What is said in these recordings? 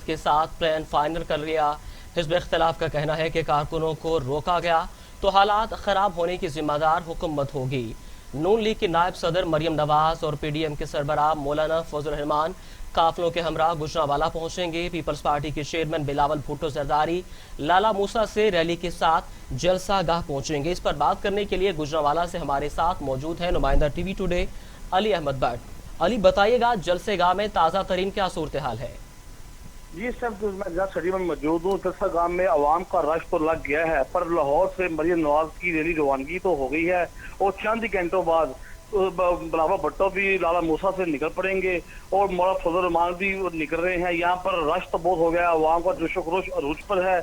के साथ plan final कर लिया। हिज़्ब इख्तिलाफ का कहना है कि कारकुनों को रोका गया तो हालात खराब होने की जिम्मेदार हुकूमत होगी। नून लीग की नायब सदर मरियम नवाज और पीडीएम के सरबराह मौलाना फजल रहमान काफिलों के हमरा गुजरांवाला पहुंचेंगे। पीपल्स पार्टी के चेयरमैन बिलावल भुट्टो जरदारी लाला मूसा से रैली के साथ जलसा गाह पहुंचेंगे। इस पर बात करने के लिए गुजरांवाला से हमारे साथ मौजूद है नुमाइंदा टीवी टुडे अली अहमद भट्ट। अली, बताइएगा जलसे गाह में ताज़ा तरीन क्या सूरत हाल है? जी सब मैं जहाँ स्टेडियम में मौजूद हूँ। जलसा गाह में अवाम का रश तो लग गया है, पर लाहौर से मरियम नवाज की रैली रवानगी तो हो गई है और चंद ही घंटों बाद बिलावल भुट्टो भी लाला मूसा से निकल पड़ेंगे और मौलाना फजल रहमान भी निकल रहे हैं। यहाँ पर रश तो बहुत हो गया, अवाम का जोशो खरोश अरूज पर है।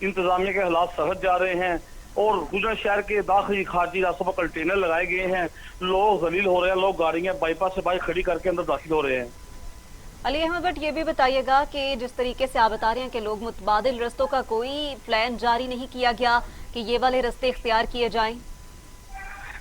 इंतजामिया के हालात सहज जा रहे हैं और गुजरात शहर के दाखिली खारजी रास्तों पर कंटेनर लगाए गए हैं। लोग जलील हो रहे हैं, लोग गाड़ियां बाईपास से बाइक खड़ी करके अंदर दाखिल हो रहे हैं। अली अहमद भट्ट, ये भी बताइएगा कि जिस तरीके से आप बता रहे हैं कि लोग मुतबादिल रस्तों का कोई प्लान जारी नहीं किया गया कि ये वाले रस्ते इख्तियार किए जाएं?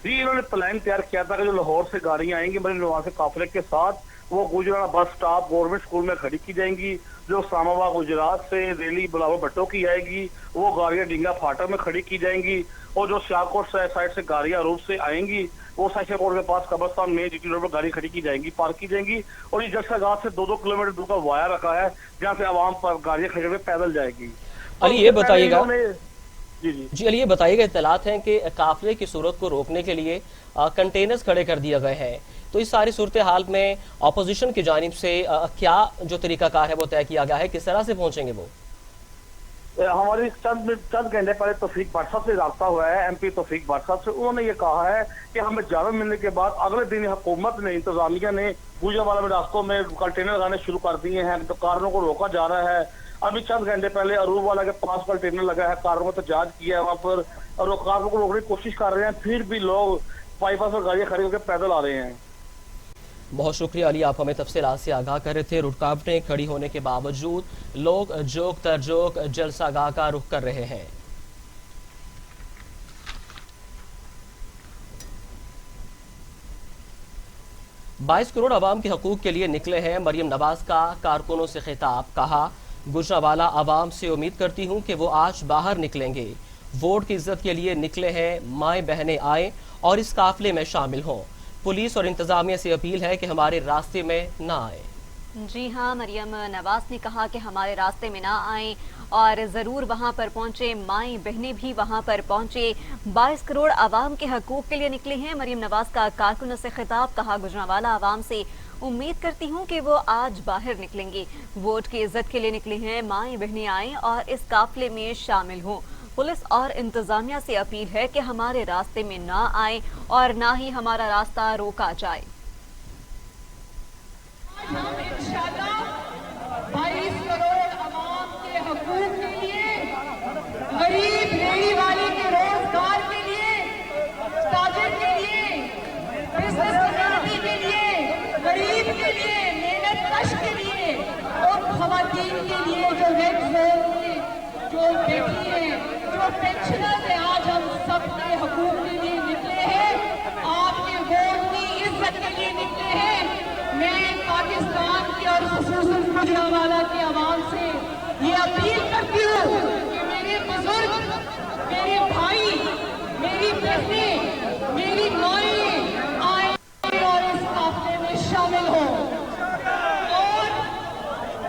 जी, इन्होंने प्लान तैयार किया था कि जो लाहौर से गाड़ियां आएंगी मरियम नवाज के काफिले के साथ, वो गुजराना बस स्टॉप गवर्नमेंट स्कूल में खड़ी की जाएंगी। जो इस्लामाबाद गुजरात से रैली बिलावल भुट्टो की आएगी, वो गाड़ियां डिंगा फाटक में खड़ी की जाएंगी और जो सियालकोट साइड से गाड़ियां रूट से आएंगी, वो साइकिल के पास कब्रस्तान में जीटी रोड पर गाड़ी खड़ी की जाएंगी, पार्क की जाएंगी। और ये जलसा गाह से 2-2 किलोमीटर दूर का वाया रखा है जहाँ से आवाम पर गाड़ियां खड़ी हुई पैदल जाएगी। अली ये बताइएगा जी अली ये बताइएगा, इत्तलात हैं कि काफिले की सूरत को रोकने के लिए कंटेनर्स खड़े कर दिए गए हैं, तो इस सारी सूरत हाल में अपोजिशन की जानिब से क्या जो तरीकाकार है वो तय किया गया है, किस तरह से पहुंचेंगे वो? हमारी चंद घंटे पहले तौफीक भट्ट साहब से रब्ता हुआ है, एमपी तौफीक भट्ट साहब से। उन्होंने ये कहा है कि हमें इजाजत मिलने के बाद अगले दिन हुकूमत ने, इंतजामिया ने गुजरांवाला में रास्तों में कंटेनर लगाने शुरू कर दिए हैं, तो कारों को रोका जा रहा है। अभी चंद घंटे पहले अरूब वाला के पास कंटेनर लगा है, कारों को तजाज किया है वहाँ पर और कारों को रोकने की कोशिश कर रहे हैं, फिर भी लोग बाईपास पर गाड़ियां खड़ी होकर पैदल आ रहे हैं। बहुत शुक्रिया अली, आप हमें तफसीलात से आगाह कर रहे थे। रुकावटें खड़ी होने के बावजूद लोग जोक तरजोक जलसा गाह का रुख कर रहे हैं। बाईस करोड़ अवाम के हकूक के लिए निकले हैं, मरियम नवाज का कारकुनों से खिताब। कहा, गुजरांवाला अवाम से उम्मीद करती हूँ कि वो आज बाहर निकलेंगे। वोट की इज्जत के लिए निकले हैं, माएँ बहनें आए और इस काफिले में शामिल हों। पुलिस और इंतजामिया से अपील है कि हमारे रास्ते में ना आए। जी हाँ, मरियम नवाज ने कहा कि हमारे रास्ते में ना आए और ज़रूर वहाँ पर पहुँचे, माएँ बहनें भी वहाँ पर पहुँचे। 22 करोड़ आवाम के हकूक़ के लिए निकले हैं, मरियम नवाज का कारकुनों से खिताब। कहा, गुजरांवाला आवाम से उम्मीद करती हूँ कि वो आज बाहर निकलेंगे। वोट की इज्जत के लिए निकले हैं, माएँ बहनें आएँ और इस काफिले में शामिल हों। पुलिस और इंतजामिया से अपील है कि हमारे रास्ते में ना आए और ना ही हमारा रास्ता रोका जाए। 22 करोड़ अवाम के हकूक के लिए, गरीब रेहड़ी वाले के रोजगार के लिए, ताजिर के लिए, बिजनेस कम्युनिटी के लिए, गरीब के लिए, मेहनत कश के लिए और खवातीन के लिए जो रेड जोन में जो बैठी है, जो पेंशनर है, आज हम सबके हकूक के लिए निकले हैं, आपके वोट की इज्जत के लिए निकले हैं। मैं पाकिस्तान की और खुसूसन गुजरांवाला के आवाम से ये अपील करती हूँ कि मेरे बुजुर्ग, मेरे भाई, मेरी बहनें, मेरी माएँ आए और इस काफिले में शामिल हो। और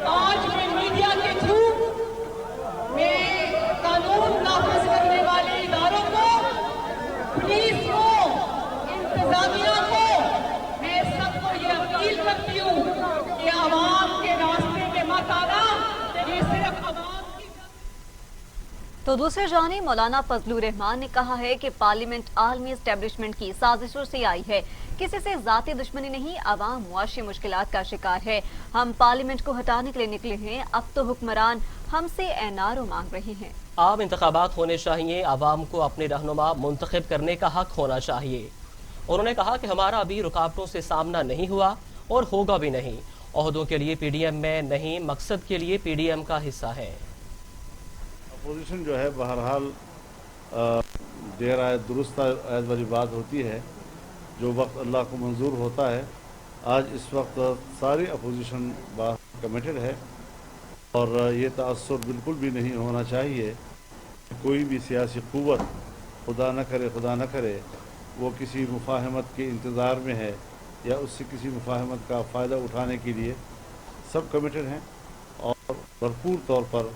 आज मैं मीडिया के थ्रू मैं कानून नाफिज करने वाले इदारों को, पुलिस को, इंतजामिया को, मैं सबको ये अपील करती हूँ कि आवाम के रास्ते में मत आना, ये सिर्फ आवाम की। तो दूसरे जानिब मौलाना फजलुर रहमान ने कहा है कि पार्लियामेंट आलमी एस्टेब्लिशमेंट की साजिशों से आई है, किसी से जाती दुश्मनी नहीं, आवाम मुआशी मुश्किलात का शिकार है। हम पार्लियामेंट को हटाने के लिए निकले हैं, अब तो हुक्मरान हमसे एनआरओ मांग रहे हैं। आम इंतखाबात होने चाहिए, आवाम को अपने रहनुमा मुंतखब करने का हक होना चाहिए। उन्होंने कहा कि हमारा अभी रुकावटों से सामना नहीं हुआ और होगा भी नहीं। ओहदों के लिए पीडीएम में नहीं, मकसद के लिए पीडीएम का हिस्सा है। अपोजिशन जो है बहरहाल देर आए दुरुस्त आयत वाली बात होती है, जो वक्त अल्लाह को मंजूर होता है। आज इस वक्त सारी अपोजिशन कमिटेड है اور یہ تأثر بالکل بھی نہیں ہونا چاہیے کہ کوئی بھی سیاسی قوت خدا نہ کرے وہ کسی مفاہمت کے انتظار میں ہے یا اس سے کسی مفاہمت کا فائدہ اٹھانے کے لیے سب کمیٹڈ ہیں اور بھرپور طور پر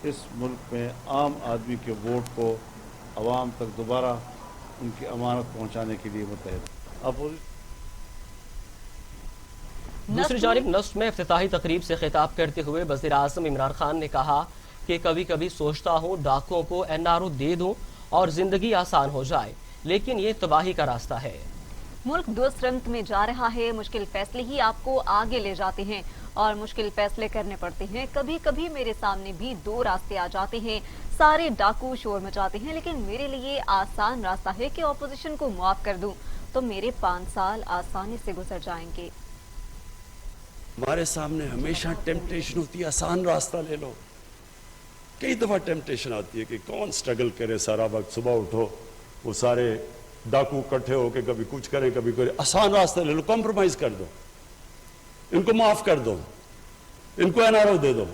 اس ملک میں عام آدمی کے ووٹ کو عوام تک دوبارہ ان کی امانت پہنچانے کے لیے متحد۔ دوسری جانب نصف میں افتتاحی تقریب سے خطاب کرتے ہوئے وزیر اعظم عمران خان نے کہا کہ کبھی کبھی سوچتا ہوں ڈاکوؤں کو NRO دے دوں اور زندگی آسان ہو جائے، لیکن یہ تباہی کا راستہ ہے۔ ملک درست سمت میں جا رہا ہے، مشکل فیصلے ہی آپ کو آگے لے جاتے ہیں اور مشکل فیصلے کرنے پڑتے ہیں۔ کبھی کبھی میرے سامنے بھی دو راستے آ جاتے ہیں، سارے ڈاکو شور مچاتے ہیں، لیکن میرے لیے آسان راستہ ہے کہ اپوزیشن کو معاف کر دوں تو میرے 5 سال آسانی سے گزر جائیں گے۔ ہمارے سامنے ہمیشہ ٹیمپٹیشن ہوتی ہے آسان راستہ لے لو۔ کئی دفعہ ٹیمپٹیشن آتی ہے کہ کون سٹرگل کرے سارا وقت، صبح اٹھو وہ سارے ڈاکو اکٹھے ہو کے کبھی کچھ کریں کبھی کریں، آسان راستہ لے لو، کمپرومائز کر دو، ان کو معاف کر دو، ان کو NRO دے دو،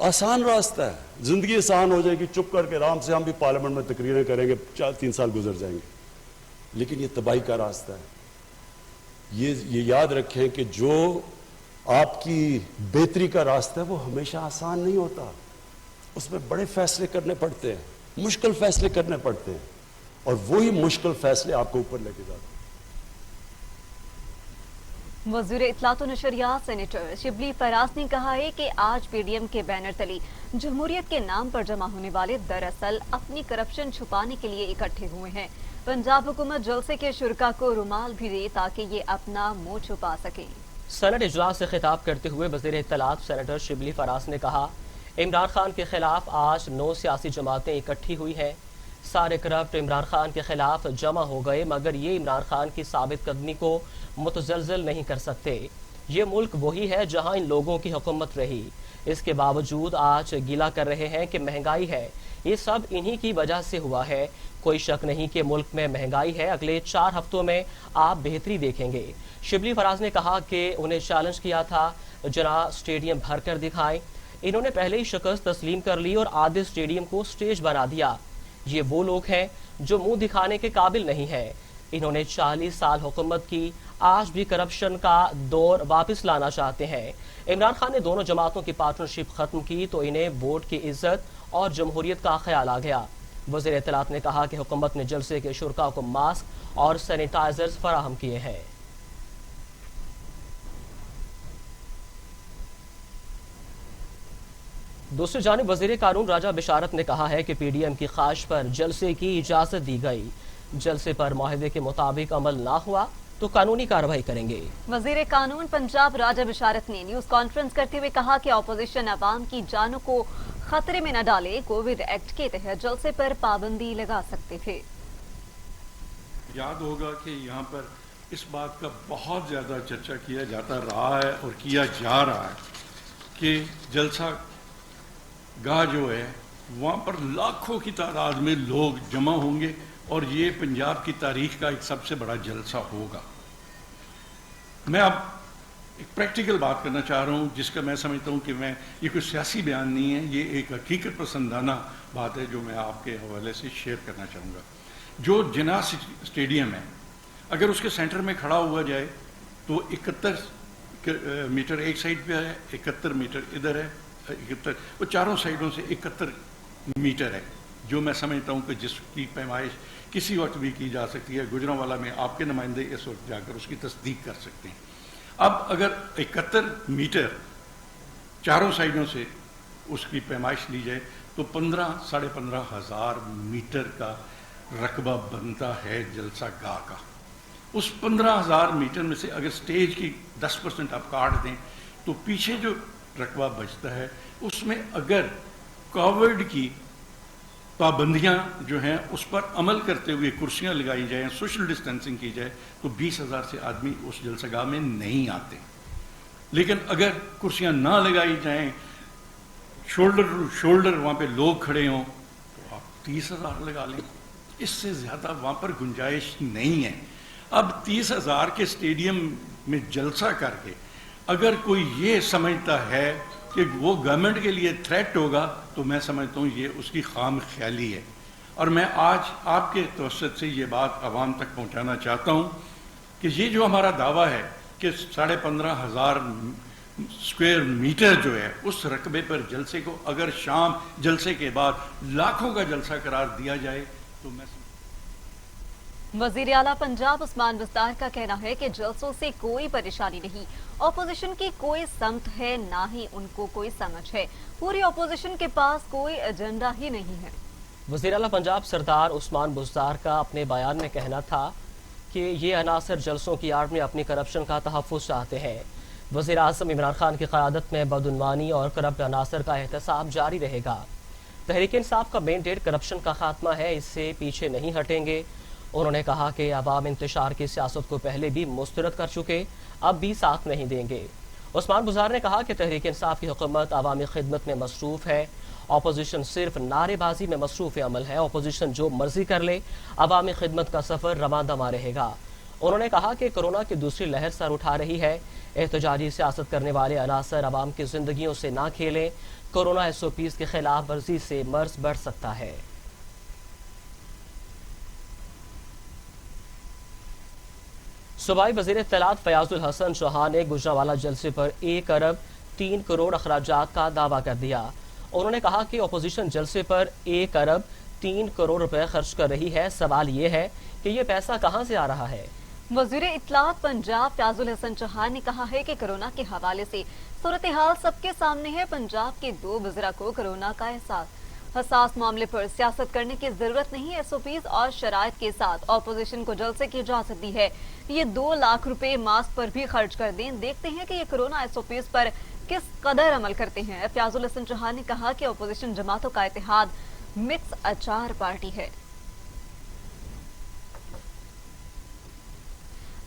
آسان راستہ ہے، زندگی آسان ہو جائے گی، چپ کر کے آرام سے ہم بھی پارلیمنٹ میں تقریریں کریں گے، 4-3 سال گزر جائیں گے۔ لیکن یہ تباہی کا راستہ ہے۔ یہ یاد رکھیں کہ جو آپ کی بہتری کا راستہ ہے وہ ہمیشہ آسان نہیں ہوتا، اس میں بڑے فیصلے کرنے پڑتے ہیں، مشکل فیصلے کرنے پڑتے ہیں، اور وہی مشکل فیصلے آپ کو اوپر لے کے جاتے ہیں۔ وزیر اطلاعات و نشریات سینیٹر شبلی فراز نے کہا ہے کہ آج PDM کے بینر تلے جمہوریت کے نام پر جمع ہونے والے دراصل اپنی کرپشن چھپانے کے لیے اکٹھے ہوئے ہیں۔ پنجاب حکومت جلسے کے شرکا کو رومال بھی دے تاکہ یہ اپنا منہ چھپا سکیں۔ سینٹ اجلاس سے خطاب کرتے ہوئے وزیر اطلاعات سینیٹر شبلی فراز نے کہا عمران خان کے خلاف آج 9 سیاسی جماعتیں اکٹھی ہوئی ہیں، سارے کرپٹ عمران خان کے خلاف جمع ہو گئے، مگر یہ عمران خان کی ثابت قدمی کو متزلزل نہیں کر سکتے۔ یہ ملک وہی ہے جہاں ان لوگوں کی حکومت رہی، اس کے باوجود آج گیلا کر رہے ہیں کہ مہنگائی ہے، یہ سب انہی کی وجہ سے ہوا ہے۔ کوئی شک نہیں کہ ملک میں مہنگائی ہے، اگلے 4 ہفتوں میں آپ بہتری دیکھیں گے۔ شبلی فراز نے کہا کہ انہیں چیلنج کیا تھا جناب اسٹیڈیم بھر کر دکھائیں، انہوں نے پہلے ہی شکست تسلیم کر لی اور آدھے اسٹیڈیم کو سٹیج بنا دیا۔ یہ وہ لوگ ہیں جو منہ دکھانے کے قابل نہیں ہیں، انہوں نے 40 سال حکومت کی، آج بھی کرپشن کا دور واپس لانا چاہتے ہیں۔ عمران خان نے دونوں جماعتوں کی پارٹنرشپ ختم کی تو انہیں ووٹ کی عزت اور جمہوریت کا خیال آ گیا۔ وزیر اطلاعات نے کہا کہ حکومت نے جلسے کے شرکاء کو ماسک اور سینیٹائزرز فراہم کیے ہیں۔ دوسری جانب وزیر قانون راجہ بشارت نے کہا ہے کہ PDM کی خواہش پر جلسے کی اجازت دی گئی، جلسے پر معاہدے کے مطابق عمل نہ ہوا تو قانونی کارروائی کریں گے۔ وزیر قانون پنجاب راجہ بشارت نے نیوز کانفرنس کرتے ہوئے کہا کہ اپوزیشن عوام کی جانوں کو خطرے میں نہ ڈالے، کووڈ ایکٹ کے تحت جلسے پر پابندی لگا سکتے تھے۔ یاد ہوگا کہ یہاں پر اس بات کا بہت زیادہ چرچا کیا جاتا رہا ہے اور کیا جا رہا ہے کہ جلسہ گاہ جو ہے وہاں پر لاکھوں کی تعداد میں لوگ جمع ہوں گے اور یہ پنجاب کی تاریخ کا ایک سب سے بڑا جلسہ ہوگا۔ میں اب ایک پریکٹیکل بات کرنا چاہ رہا ہوں جس کا میں سمجھتا ہوں کہ یہ کوئی سیاسی بیان نہیں ہے، یہ ایک حقیقت پسندانہ بات ہے جو میں آپ کے حوالے سے شیئر کرنا چاہوں گا۔ جو جناح اسٹیڈیم ہے اگر اس کے سینٹر میں کھڑا ہوا جائے تو 71 میٹر ایک سائڈ پہ ہے، 71 میٹر ادھر ہے، 71 وہ چاروں سائڈوں سے 71 میٹر ہے، جو میں سمجھتا ہوں کہ جس کی پیمائش کسی وقت بھی کی جا سکتی ہے۔ گجرانوالہ میں آپ کے نمائندے اس وقت جا کر اس کی تصدیق کر سکتے ہیں۔ اب اگر 71 میٹر چاروں سائڈوں سے اس کی پیمائش لی جائے تو 15,000 سے 15,500 میٹر کا رقبہ بنتا ہے جلسہ گاہ کا۔ اس 15,000 میٹر میں سے اگر سٹیج کی 10% آپ کاٹ دیں تو پیچھے جو رقبہ بچتا ہے اس میں اگر کووڈ کی پابندیاں جو ہیں اس پر عمل کرتے ہوئے کرسیاں لگائی جائیں، سوشل ڈسٹینسنگ کی جائے تو 20,000 سے آدمی اس جلسہ گاہ میں نہیں آتے۔ لیکن اگر کرسیاں نہ لگائی جائیں، شولڈر ٹو شولڈر وہاں پہ لوگ کھڑے ہوں تو آپ 30,000 لگا لیں، اس سے زیادہ وہاں پر گنجائش نہیں ہے۔ اب 30,000 کے اسٹیڈیم میں جلسہ کر کے अगर कोई ये समझता है कि वो गवर्नमेंट के लिए थ्रेट होगा तो मैं समझता हूँ ये उसकी खाम ख्याली है। और मैं आज आपके तवसत से ये बात आवाम तक पहुँचाना चाहता हूँ कि ये जो हमारा दावा है कि 15,500 स्क्वायर मीटर जो है उस रकबे पर जलसे को अगर शाम जलसे के बाद लाखों का जलसा करार दिया जाए तो मैं वजीर आला पंजाब उस्मान बुज़दार का कहना है कि जलसों से कोई परेशानी नहीं, ऑपोजिशन की कोई समत है, ना ही उनको कोई समझ है। पूरी ऑपोजिशन के पास कोई एजेंडा ही नहीं है। वजीर आला पंजाब सरदार उस्मान बुज़दार का अपने बयान में कहना था कि ये अनासर जलसों की आड़ में अपनी करप्शन का तहफ़्फ़ुज़ चाहते हैं। वज़ीर आज़म इमरान खान की क़यादत में बदउनवानी और करप्ट अनासर का एहतसाब जारी रहेगा। तहरीक इंसाफ का मेनडेट करप्शन का खात्मा है, इससे पीछे नहीं हटेंगे। उन्होंने कहा कि अवाम इंतशार की सियासत को पहले भी मुस्तरद कर चुके, अब भी साथ नहीं देंगे। उस्मान बुज़दार ने कहा कि तहरीक इंसाफ की हुकूमत अवामी खिदमत में मसरूफ़ है, अपोजिशन सिर्फ नारेबाजी में मसरूफ़ अमल है। अपोजिशन जो मर्जी कर ले, अवामी खिदमत का सफ़र रवांदमा रहेगा। उन्होंने कहा कि कोरोना की दूसरी लहर सर उठा रही है, एहतजाजी सियासत करने वाले अनासर अवाम की जिंदगियों से ना खेलें। कोरोना SOPs के खिलाफ वर्जी से मर्ज बढ़ सकता है। सूबाई वज़ीर इत्तलात फयाजुल हसन चौहान ने गुजरांवाला जलसे पर 1 अरब 3 करोड़ अखराजात का दावा कर दिया। उन्होंने कहा कि अपोजिशन जलसे पर 1 अरब 3 करोड़ रुपए खर्च कर रही है। सवाल ये है कि ये पैसा कहां से आ रहा है। वज़ीर इत्तलात पंजाब फयाजुल हसन चौहान ने कहा है कि कोरोना के हवाले से सूरत हाल सबके सामने है। पंजाब के 2 वज़रा को कोरोना का हसास मामले पर सियासत करने की जरूरत नहीं। SOPs और शराइत के साथ ऑपोजिशन को जलसे की इजाजत दी है। ये 2 लाख रुपए मास्क पर भी खर्च कर दें। देखते हैं कि ये कोरोना SOPs पर किस कदर अमल करते हैं। फयाजुल हसन चौहान ने कहा कि ऑपोजिशन जमातों का इत्तेहाद मिक्स अचार पार्टी है।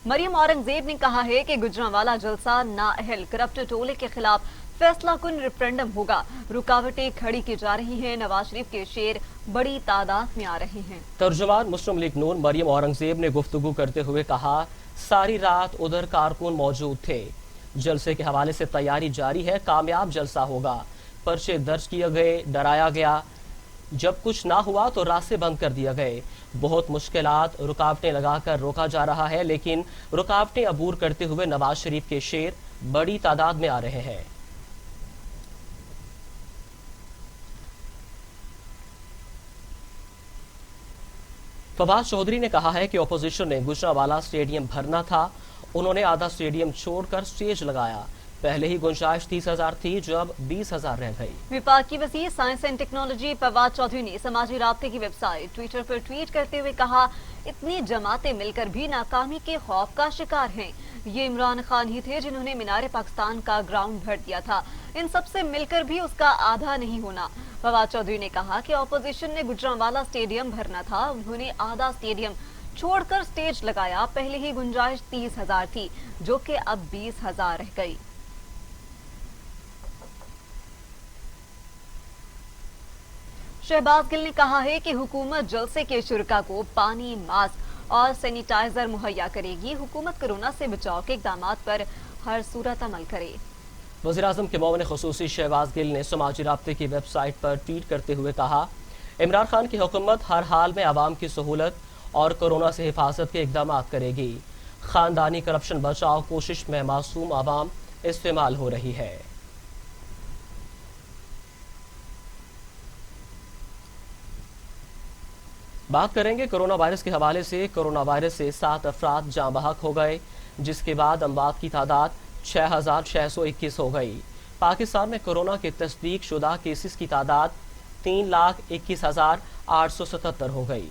मरियम औरंगजेब ने कहा है कि गुजरांवाला जलसा नाअहल करप्ट टोले के खिलाफ फैसला कुन रेफरेंडम होगा। रुकावटें खड़ी की जा रही हैं। नवाज शरीफ के शेर बड़ी तादाद में आ रहे हैं। तर्जुमान मुस्लिम लीग नून मरियम औरंगजेब ने गुफ्तगू करते हुए कहा, सारी रात उधर कारकुन मौजूद थे। जलसे के हवाले से तैयारी जारी है, कामयाब जलसा होगा। पर्चे दर्ज किए गए, डराया गया, जब कुछ ना हुआ तो रास्ते बंद कर दिए गए। बहुत मुश्किलात रुकावटें लगाकर रोका जा रहा है, लेकिन रुकावटें अबूर करते हुए नवाज शरीफ के शेर बड़ी तादाद में आ रहे हैं। फवाद चौधरी ने कहा है कि अपोजिशन ने गुजरांवाला स्टेडियम भरना था, उन्होंने आधा स्टेडियम छोड़कर स्टेज लगाया। पहले ही गुंजाइश 30,000 थी, जो अब 20,000 रह गई। विभाग की वज़ीर science and technology Fawad Chaudhry ने समाजी राब्ते की वेबसाइट ट्विटर पर ट्वीट करते हुए कहा, इतनी जमातें मिलकर भी नाकामी के खौफ का शिकार हैं। ये इमरान खान ही थे जिन्होंने मीनार पाकिस्तान का ग्राउंड भर दिया था। इन सबसे मिलकर भी उसका आधा नहीं होना। फवाद चौधरी ने कहा कि ऑपोजिशन ने गुजरांवाला स्टेडियम भरना था, उन्होंने आधा स्टेडियम छोड़कर स्टेज लगाया। पहले ही गुंजाइश 30,000 थी, जो कि अब 20,000 रह गई। शहबाज गिल ने कहा है कि हुकूमत जलसे के शुरका को पानी, मास्क और सैनिटाइजर मुहैया करेगी। हुकूमत कोरोना से बचाव के इक़दामात पर हर सूरत अमल करे। वज़ीर-ए-आज़म के मुआविन ख़ुसूसी शहबाज गिल ने समाजी राब्ते की वेबसाइट पर ट्वीट करते हुए कहा, इमरान खान की हुकूमत हर हाल में आवाम की सहूलत और कोरोना से हिफाजत के इक़दामात करेगी। खानदानी करप्शन बचाव कोशिश में मासूम आवाम इस्तेमाल हो रही है। बात करेंगे कोरोना वायरस के हवाले से। कोरोना वायरस से 7 अफराद जाँ बहक हो गए, जिसके बाद अमवात की तादाद 6,621 हो गई। पाकिस्तान में कोरोना के तस्दीक शुदा केसेस की तादाद 3,21,877 हो गई।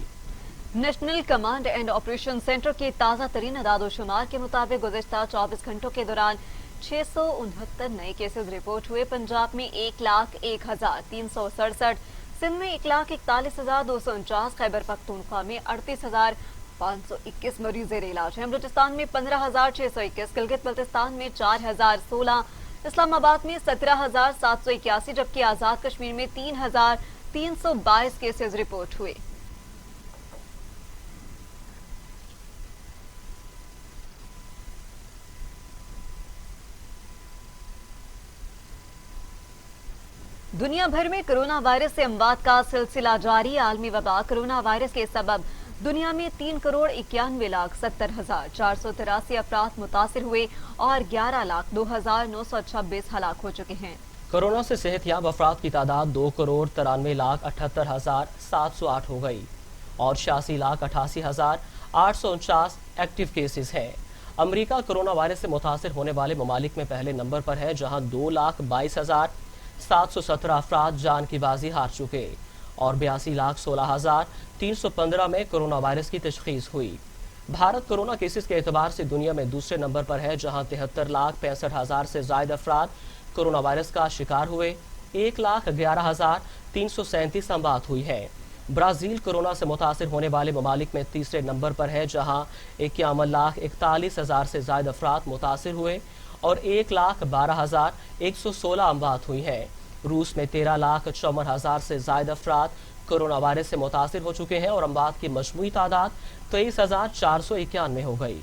National command and operation centre के ताज़ा तरीन अदादोशुमार के मुताबिक गुज़िश्ता 24 घंटों के दौरान 669 नए केसेस रिपोर्ट हुए। पंजाब में 1,01,367, सिंध में 1,41,249, खैबर पख्तूनख्वा में 38,521 मरीज ज़ेर इलाज हैं। बलूचिस्तान में 15,621, गिलगित बल्तिस्तान में 4,016, इस्लामाबाद में 17,781, जबकि आज़ाद कश्मीर में 3,322 केसेस रिपोर्ट हुए। दुनिया भर में कोरोना वायरस से अमवात का सिलसिला जारी। आलमी वबा कोरोना वायरस के सबब दुनिया में 3,91,70,483 अफराद मुतासिर हुए और 11,02,926 हलाक हो चुके हैं। कोरोना से सेहतयाब अफराद की तादाद 2,93,78,708 हो गई और 86,88,849 एक्टिव केसेस हैं। अमेरिका कोरोना वायरस से मुतासिर होने वाले ममालिक में पहले नंबर पर है, जहां 2,22,717 अफराद जान की बाजी हार चुके और 82,16,315 में कोरोना वायरस की तशखीस हुई। भारत कोरोना केसेस के एतबार से दुनिया में दूसरे नंबर पर है, जहां 73,65,000 से ज्यादा अफराद कोरोना वायरस का शिकार हुए। 1,11,337 अमवात हुई है। ब्राजील कोरोना से मुतासिर होने वाले ममालिक में तीसरे नंबर पर है, जहां 51,41,000 से ज्यादा अफराद मुतासिर हुए और 1,12,116 अमवात हुई हैं। रूस में 13,54,000 से ज्यादा अफराद कोरोना वायरस से मुतासिर हो चुके हैं और अमवात की मजमूई तादाद 23,491 हो गई।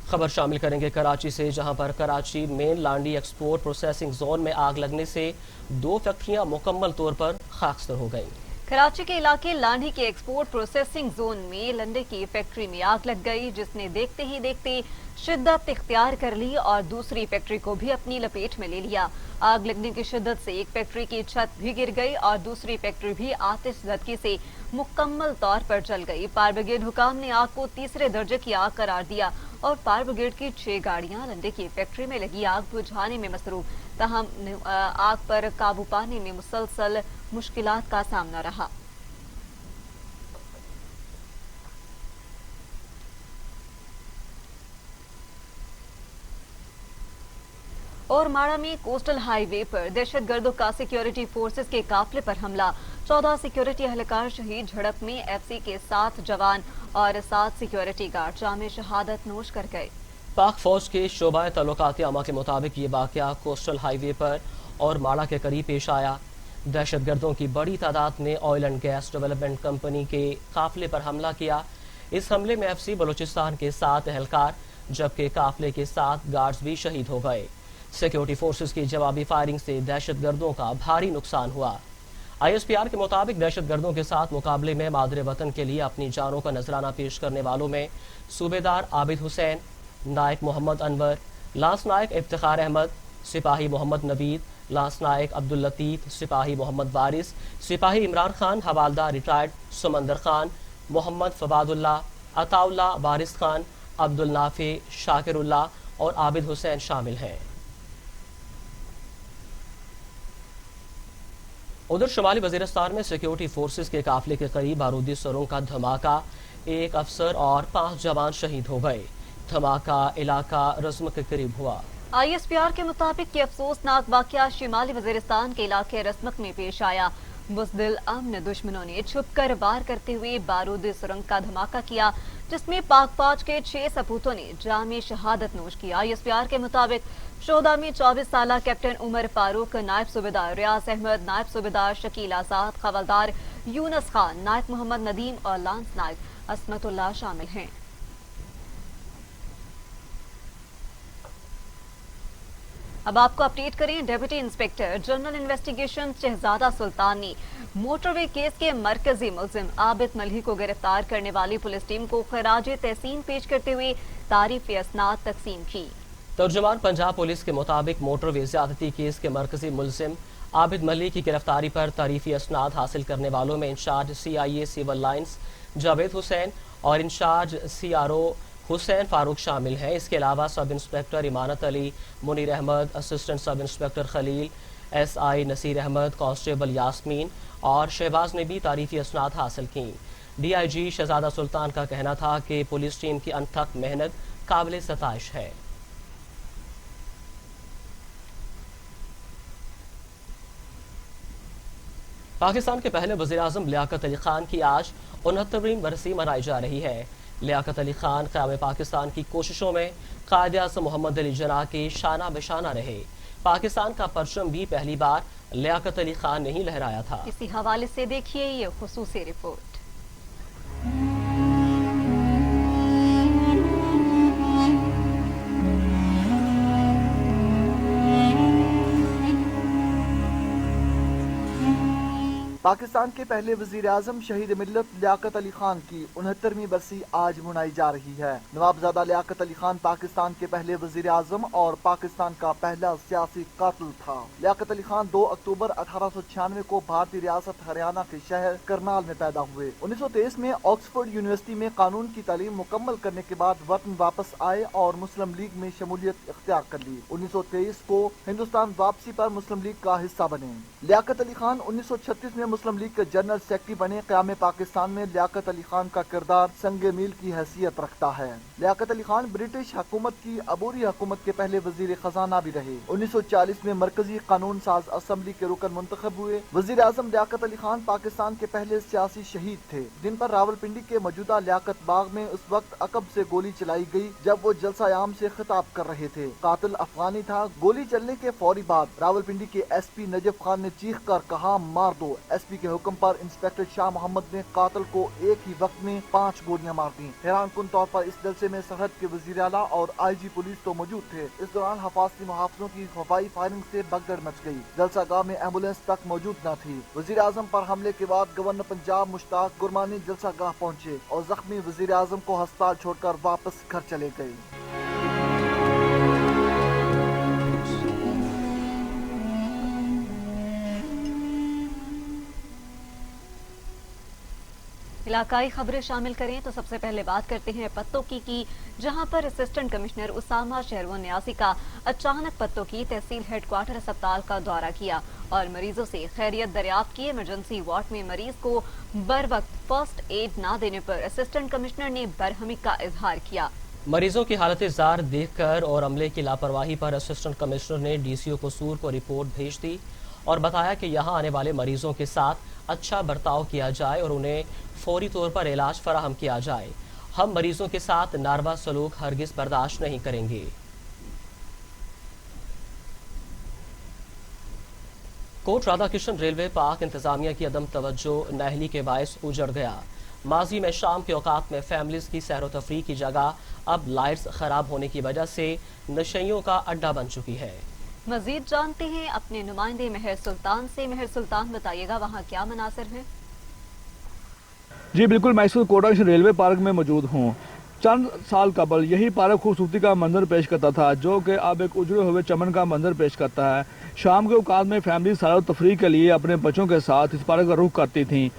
खबर शामिल करेंगे कराची से, जहां पर कराची मेन लांडी एक्सपोर्ट प्रोसेसिंग जोन में आग लगने से 2 फैक्ट्रियां मुकम्मल तौर पर खाकसतर हो गईं। कराची के इलाके लांडी के एक्सपोर्ट प्रोसेसिंग जोन में लंडे की फैक्ट्री में आग लग गई, जिसने देखते ही देखते शिद्दत इख्तियार कर ली और दूसरी फैक्ट्री को भी अपनी लपेट में ले लिया। आग लगने की शिद्दत से एक फैक्ट्री की छत भी गिर गई और दूसरी फैक्ट्री भी आतिशज़दगी से मुकम्मल तौर पर जल गई। फायर ब्रिगेड हुकाम ने आग को तीसरे दर्जे की आग करार दिया और फायर ब्रिगेड की 6 गाड़ियां लंडे की फैक्ट्री में लगी आग बुझाने में मसरूफ, तहम आग पर काबू पाने में मुसलसल मुश्किलात का सामना रहा। और माड़ा में कोस्टल हाईवे पर दहशतगर्दों का सिक्योरिटी फोर्सेस के काफिले पर हमला, 14 सिक्योरिटी एहलकार शहीद। झड़प में एफसी के 7 जवान और 7 सिक्योरिटी गार्ड जामे शहादत नोश कर गए। पाक फौज के शोबा तल्लुकात आमा के मुताबिक ये वाकया कोस्टल हाईवे पर और माड़ा के करीब पेश आया। दहशतगर्दों की बड़ी तादाद ने oil and gas development company के काफिले पर हमला किया। इस हमले में एफसी बलूचिस्तान के 7 एहलकार जबकि काफिले के 7 गार्ड्स भी शहीद हो गए। सिक्योरिटी फोर्सेस की जवाबी फायरिंग से दहशतगर्दों का भारी नुकसान हुआ। ISPR के मुताबिक दहशतगर्दों के साथ मुकाबले में मादरे वतन के लिए अपनी जानों का नजराना पेश करने वालों में सूबेदार आबिद हुसैन, नायक मोहम्मद अनवर, लांस नायक इफ्तिखार अहमद, सिपाही मोहम्मद नवीद, लांस नायक अब्दुल लतीफ, सिपाही मोहम्मद वारिस, सिपाही इमरान खान, हवालदार रिटायर्ड समंदर खान, मोहम्मद फवादुल्लाह, अताउल्लाह, वारिस खान, अब्दुल नाफे, शाकिरुल्लाह और आबिद हुसैन शामिल हैं। उधर शुमाली वजीरिस्तान में सिक्योरिटी फोर्सेस के काफिले के करीब बारूदी सुरंग का धमाका, 1 अफसर और 5 जवान शहीद हो गए। धमाका इलाका रस्म के करीब हुआ। ISPR के मुताबिक ये अफसोसनाक वाकया शुमाली वजीरिस्तान के इलाके रस्मक में पेश आया। बुज़दिल अमन दुश्मनों ने छुपकर वार करते हुए बारूदी सुरंग का धमाका किया, जिसमें पाक फौज के 6 सपूतों ने जामे शहादत नोश किया। ISPR के मुताबिक शोधा में 24 साल कैप्टन उमर फारूक, नायब सूबेदार रियाज अहमद, नायब सूबेदार शकील आजाद, हवलदार यूनस खान, नायक मोहम्मद नदीम और लांस नायक असमतुल्लाह शामिल हैं। अब आपको अपडेट करें, डेप्यूटी इंस्पेक्टर जनरल इन्वेस्टिगेशन शहजादा सुल्तान ने मोटरवे केस के मरकजी मुलजिम आबिद मलही को गिरफ्तार करने वाली पुलिस टीम को खराज तहसीन पेश करते हुए तारीफी असनाद तकसीम की। तर्जुमान पंजाब पुलिस के मुताबिक मोटरवे ज्यादती केस के मरकजी मुलजिम आबिद मलही की गिरफ्तारी पर तारीफी असनाद हासिल करने वालों में incharge CIA civil lines Javed Hussain और इंचार्ज CRO हुसैन फारूक शामिल हैं। इसके अलावा sub inspector Imanat Ali, Munir Ahmad, assistant sub inspector Khalil, SI Nasir Ahmad, constable Yasmin और शहबाज ने भी तारीफी असनाद हासिल की। DIG शहजादा सुल्तान का कहना था कि पुलिस टीम की अनथक मेहनत काबिल सताइश है। पाकिस्तान के पहले वज़ीर-ए-आज़म लियाकत अली खान की आज 69वीं बरसी मनाई जा रही है। लियाकत अली खान क़याम पाकिस्तान की कोशिशों में कायद-ए-आज़म मोहम्मद अली जिन्नाह के शाना बेशाना रहे। पाकिस्तान का परचम भी पहली बार लियाकत अली खान ने ही लहराया था। इसी हवाले से देखिए ये खुसूसी रिपोर्ट। पाकिस्तान के पहले वजीर आजम शहीद मिल्लत लियाकत अली खान की 69वीं बरसी आज मनाई जा रही है। नवाबजादा लियाकत अली खान पाकिस्तान के पहले वजीर आजम और पाकिस्तान का पहला सियासी कातिल था। लियाकत अली खान 2 अक्टूबर 1896 को भारतीय रियासत हरियाणा के शहर करनाल में पैदा हुए। 1923 में ऑक्सफोर्ड यूनिवर्सिटी में कानून की तालीम मुकम्मल करने के बाद वतन वापस आए और मुस्लिम लीग में शमूलियत इख्तियार कर ली। 1923 को हिंदुस्तान वापसी पर मुस्लिम लीग का हिस्सा बने। लियाकत अली खान 1936 में मुस्लिम लीग के जनरल सेक्रेटरी बने। क़याम पाकिस्तान में लियाकत अली खान का किरदार संगे मील की हैसियत रखता है। लियाकत अली खान ब्रिटिश हुकूमत की अबूरी हुकूमत के पहले वजीर खजाना भी रहे। 1940 में मरकजी कानून साज असम्बली के रुकन मुंतखब हुए। वजीर आजम लियाकत अली खान पाकिस्तान के पहले सियासी शहीद थे, जिन पर रावलपिंडी के मौजूदा लियाकत बाग में उस वक्त अकब से गोली चलाई गई जब वो जलसा आम से खिताब कर रहे थे। कातिल अफगानी था। गोली चलने के फौरी बाद रावलपिंडी के एसपी नजफ खान ने चीख कर कहा, मार दो। एसपी के हुक्म पर इंस्पेक्टर शाह मोहम्मद ने कातिल को एक ही वक्त में 5 गोलियां मार दी। हैरानकुन तौर पर इस जलसे में सरहद के वजीर आला और IG पुलिस तो मौजूद थे। इस दौरान हफाजती मुहाफिजों की हवाई फायरिंग से भगदड़ मच गई। जलसा गाह में एम्बुलेंस तक मौजूद न थी। वजीर आजम पर हमले के बाद गवर्नर पंजाब मुश्ताक गुरमानी जलसा गाह पहुँचे और जख्मी वजीर आजम को अस्पताल छोड़कर वापस घर चले गए। इलाकाई खबरें शामिल करें तो सबसे पहले बात करते हैं पत्तों की जहां पर असिस्टेंट कमिश्नर उसामा शहरवन न्यासी का अचानक पत्तों की तहसील हेडक्वार्टर अस्पताल का दौरा किया और मरीजों से खैरियत दरियाफ्त की। इमरजेंसी वार्ड में मरीज को बर वक्त फर्स्ट एड न देने पर असिस्टेंट कमिश्नर ने बरहमी का इजहार किया। मरीजों की हालत जार देखकर और अमले की लापरवाही पर असिस्टेंट कमिश्नर ने DCO कसूर को रिपोर्ट भेज दी और बताया कि यहां आने वाले मरीजों के साथ अच्छा बर्ताव किया जाए और उन्हें फौरी तौर पर इलाज फराहम किया जाए। हम मरीजों के साथ नारवा सलूक हरगिज बर्दाश्त नहीं करेंगे। कोट राधाकृष्ण रेलवे पार्क इंतजामिया की अदम तवज्जो नाहली के बायस उजड़ गया। माजी में शाम के औकात में फैमिलीज की सैर व तफरीह की जगह अब लाइट्स खराब होने की वजह से नशइयों का अड्डा बन चुकी है। मजीद जानते हैं अपने नुमाइंदे मेहर सुल्तान से। मेहर सुल्तान, बताइएगा वहाँ क्या मनासर है? जी बिल्कुल, मैं इस वक्त कोटा रेलवे पार्क में मौजूद हूँ। चंद साल कबल यही पार्क खूबसूरती का मंजर पेश करता था, जो कि अब एक उजड़े हुए चमन का मंजर पेश करता है। शाम के औकात में फैमिली सैर तफरीह के लिए अपने बच्चों के साथ इस पार्क का रुख करती थी।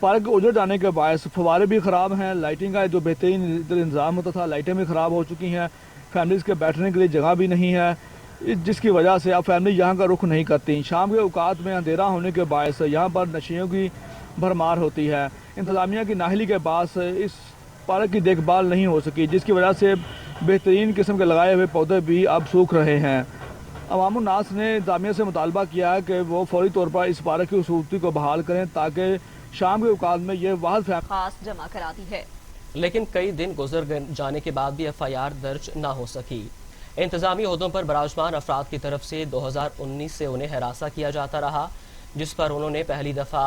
पार्क उजड़ जाने के बायस फवारे भी ख़राब हैं, लाइटिंग का जो बेहतरीन इंतजाम होता था लाइटें भी ख़राब हो चुकी हैं, फैमिलीज़ के बैठने के लिए जगह भी नहीं है, जिसकी वजह से अब फैमिली यहाँ का रुख नहीं करती। शाम के औकात में अंधेरा होने के बायस यहाँ पर नशियों की भरमार होती है। इंतजामिया की नाहली के पास इस पार्क की देखभाल नहीं हो सकी, जिसकी वजह से बेहतरीन किस्म के लगाए हुए पौधे भी अब सूख रहे हैं। अवामुन्नास ने इंतजामिया से मुतालबा किया है कि वो फौरी तौर पर इस पार्क की खूबसूरती को बहाल करें ताकि शाम के औकात में ये वाहद खास जमा करा दी है। लेकिन कई दिन गुजर जाने के बाद भी FIR दर्ज न हो सकी। इंतजामी ओहदों पर बराजमान अफराद की तरफ से 2019 से उन्हें हरासा किया जाता रहा, जिस पर उन्होंने पहली दफ़ा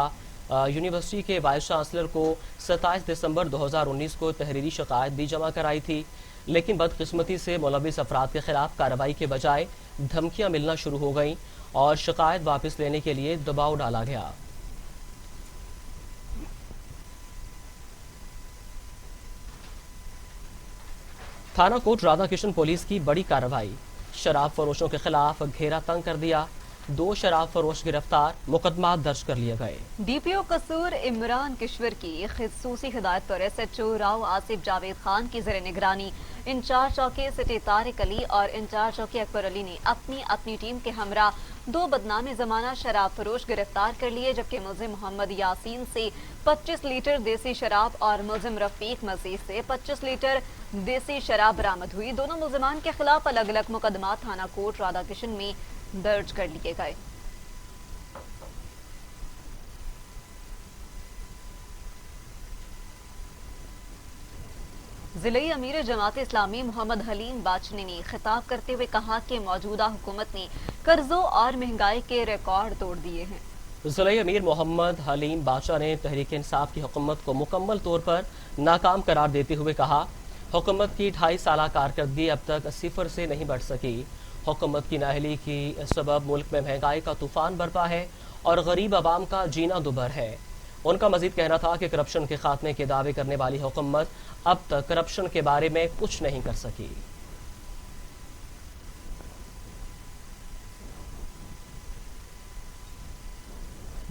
यूनिवर्सिटी के वाइस चांसलर को 27 दिसंबर 2019 को तहरीरी शिकायत भी जमा कराई थी। लेकिन बदकिस्मती से मुलविस अफराद के खिलाफ कार्रवाई के बजाय धमकियां मिलना शुरू हो गईं और शिकायत वापस लेने के लिए दबाव डाला गया। थाना कोट राधाकृष्ण पुलिस की बड़ी कार्रवाई, शराब फरोशों के खिलाफ घेरा तंग कर दिया, 2 शराब फरोश गिरफ्तार, मुकदमा दर्ज कर लिए गए। DPO कसूर इमरान किश्वर की खसूसी हिदायत पर SHO राव आसिफ जावेद खान की ज़ेर निगरानी इंचार्ज चौकी सिटी तारिक अली और इंचार्ज चौकी अकबर अली ने अपनी अपनी टीम के हमरा 2 बदनामी जमाना शराब फरोश गिरफ्तार कर लिए, जबकि मुलजिम मोहम्मद यासीन से 25 लीटर देसी शराब और मुलजिम रफीक मजीद से 25 लीटर देसी शराब बरामद हुई। दोनों मुलजिमान के खिलाफ अलग अलग मुकदमा थाना कोट राधाकृष्ण में दर्ज कर लिए गए। जिले अमीर जमात इस्लामी मोहम्मद हलीम बाचनी ने खिताब करते हुए कहा कि मौजूदा हुकूमत ने कर्जों और महंगाई के रिकॉर्ड तोड़ दिए हैं। जिले अमीर मोहम्मद हलीम बाचा ने तहरीक इंसाफ की हुकूमत को मुकम्मल तौर पर नाकाम करार देते हुए कहा, हुकूमत की 2.5 साल कारकर्दगी अब तक 0 से नहीं बढ़ सकी। हुकूमत की नाअहली की सबब मुल्क में महंगाई का तूफान बरपा है और गरीब आवाम का जीना दुभर है। उनका मजीद कहना था कि करप्शन के खात्मे के दावे करने वाली हुकूमत अब तक करप्शन के बारे में कुछ नहीं कर सकी।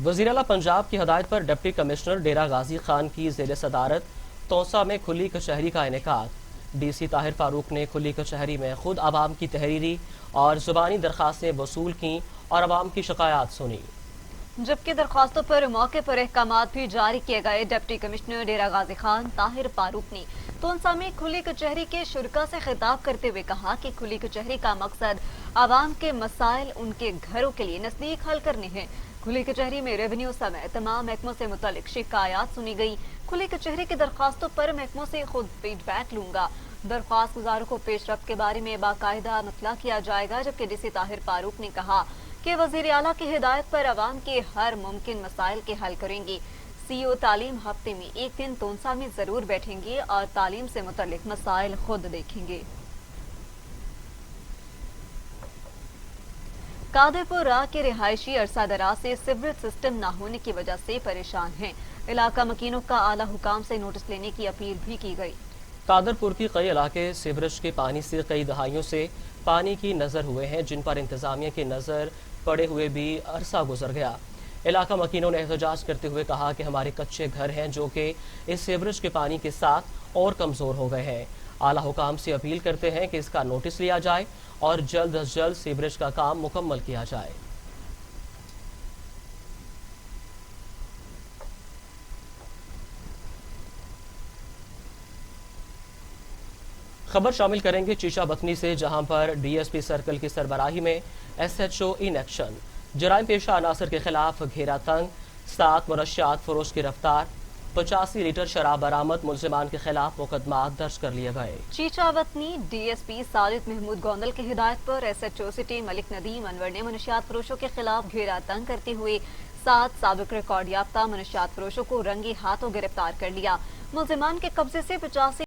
वज़ीर आला पंजाब की हदायत पर डिप्टी कमिश्नर डेरा गाजी खान की ज़ेर सदारत तौसा में खुली कचहरी का इनेकाद। DC ताहिर फारूक ने खुली कचहरी में खुद आवाम की तहरीरी और ज़ुबानी दरख्वास्तें वसूल की और आवाम की शिकायत सुनी, जबकि दरख्वास्तों पर मौके पर अहकामात भी जारी किए गए। डिप्टी कमिश्नर डेरा गाजी खान ताहिर फारूक ने तोनसा में खुली कचहरी के शुरका से खिताब करते हुए कहा कि खुली कचहरी का मकसद आवाम के मसाइल उनके घरों के लिए नजदीक हल करने हैं। खुली कचहरी में रेवेन्यू समेत तमाम महकमों से मुतालिक शिकायत सुनी गई। खुली कचहरी की दरख्वास्तों पर महकमों से खुद फीडबैक लूंगा। दरख्वास्त गुजारों को पेशरफ्त के बारे में बाकायदा मतला किया जाएगा। जबकि DC ताहिर फारूक ने कहा कि वज़ीर आला की हिदायत पर आवाम के हर मुमकिन मसाइल के हल करेंगे। CEO तालीम हफ्ते में एक दिन तोनसा में जरूर बैठेंगे और तालीम से मुतालिक मसाइल खुद देखेंगे। कादरपुर राह के रिहायशी अरसा दराज से सीवरेज सिस्टम न होने की वजह से परेशान हैं। इलाका मकीनों का आला हुकाम से नोटिस लेने की अपील भी की गई। कादरपुर की कई इलाके सीवरेज के पानी से कई दहाइयों से पानी की नज़र हुए हैं, जिन पर इंतजामिया की नज़र पड़े हुए भी अरसा गुजर गया। इलाका मकीनों ने एहतजाज करते हुए कहा कि हमारे कच्चे घर हैं जो कि इस सीवरेज के पानी के साथ और कमज़ोर हो गए हैं। आला हुकाम से अपील करते हैं कि इसका नोटिस लिया जाए और जल्द अज जल्द सीवरेज का काम मुकम्मल किया जाए। खबर शामिल करेंगे चीचा बथनी से, जहां पर DSP सर्कल की सरबराही में SHO इन एक्शन। जराइम पेशा अनासर के खिलाफ घेरा तंग, 7 मुनशियात फरोश की रफ्तार, 85 लीटर शराब बरामद, मुलजिमान के खिलाफ मुकदमा दर्ज कर लिए गए। चीचा बथनी DSP साजिद महमूद गोंदल की हिदायत पर SHO सिटी मलिक नदीम अनवर ने मुनशियात फरोशों के खिलाफ घेरा तंग करते हुए 7 साबिक रिकॉर्ड याफ्ता मुनशियात फरोशों को रंगे हाथों गिरफ्तार कर लिया। मुलजिमान के कब्जे से 85